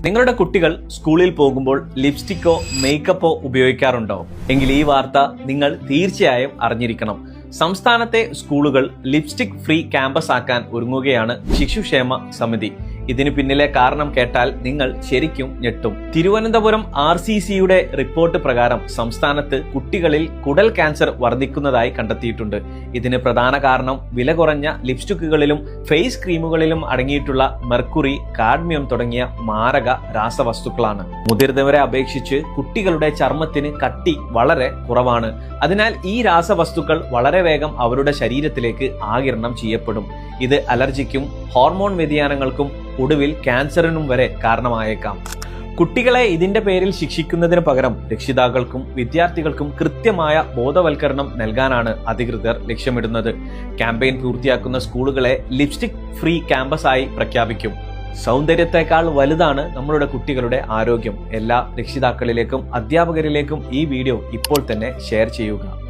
നിങ്ങളുടെ കുട്ടികൾ സ്കൂളിൽ പോകുമ്പോൾ ലിപ്സ്റ്റിക്കോ മേക്കപ്പോ ഉപയോഗിക്കാറുണ്ടോ? എങ്കിൽ ഈ വാർത്ത നിങ്ങൾ തീർച്ചയായും അറിഞ്ഞിരിക്കണം. സംസ്ഥാനത്തെ സ്കൂളുകൾ ലിപ്സ്റ്റിക് ഫ്രീ ക്യാമ്പസ് ആക്കാൻ ഒരുങ്ങുകയാണ് ശിശുക്ഷേമ സമിതി. ഇതിനു പിന്നിലെ കാരണം കേട്ടാൽ നിങ്ങൾ ശരിക്കും ഞെട്ടും. തിരുവനന്തപുരം RCCയുടെ റിപ്പോർട്ട് പ്രകാരം സംസ്ഥാനത്ത് കുട്ടികളിൽ കുടൽ ക്യാൻസർ വർദ്ധിക്കുന്നതായി കണ്ടെത്തിയിട്ടുണ്ട്. ഇതിന് പ്രധാന കാരണം വില കുറഞ്ഞ ലിപ്സ്റ്റിക്കുകളിലും ഫേസ് ക്രീമുകളിലും അടങ്ങിയിട്ടുള്ള മെർക്കുറി, കാഡ്മിയം തുടങ്ങിയ മാരക രാസവസ്തുക്കളാണ്. മുതിർന്നവരെ അപേക്ഷിച്ച് കുട്ടികളുടെ ചർമ്മത്തിന് കട്ടി വളരെ കുറവാണ്. അതിനാൽ ഈ രാസവസ്തുക്കൾ വളരെ വേഗം അവരുടെ ശരീരത്തിലേക്ക് ആഗിരണം ചെയ്യപ്പെടും. ഇത് അലർജിക്കും ഹോർമോൺ വ്യതിയാനങ്ങൾക്കും ഒടുവിൽ ക്യാൻസറിനും വരെ കാരണമായേക്കാം. കുട്ടികളെ ഇതിന്റെ പേരിൽ ശിക്ഷിക്കുന്നതിന് പകരം രക്ഷിതാക്കൾക്കും വിദ്യാർത്ഥികൾക്കും കൃത്യമായ ബോധവൽക്കരണം നൽകാനാണ് അധികൃതർ ലക്ഷ്യമിടുന്നത്. ക്യാമ്പയിൻ പൂർത്തിയാക്കുന്ന സ്കൂളുകളെ ലിപ്സ്റ്റിക് ഫ്രീ ക്യാമ്പസ് ആയി പ്രഖ്യാപിക്കും. സൗന്ദര്യത്തെക്കാൾ വലുതാണ് നമ്മളുടെ കുട്ടികളുടെ ആരോഗ്യം. എല്ലാ രക്ഷിതാക്കളിലേക്കും അധ്യാപകരിലേക്കും ഈ വീഡിയോ ഇപ്പോൾ തന്നെ ഷെയർ ചെയ്യുക.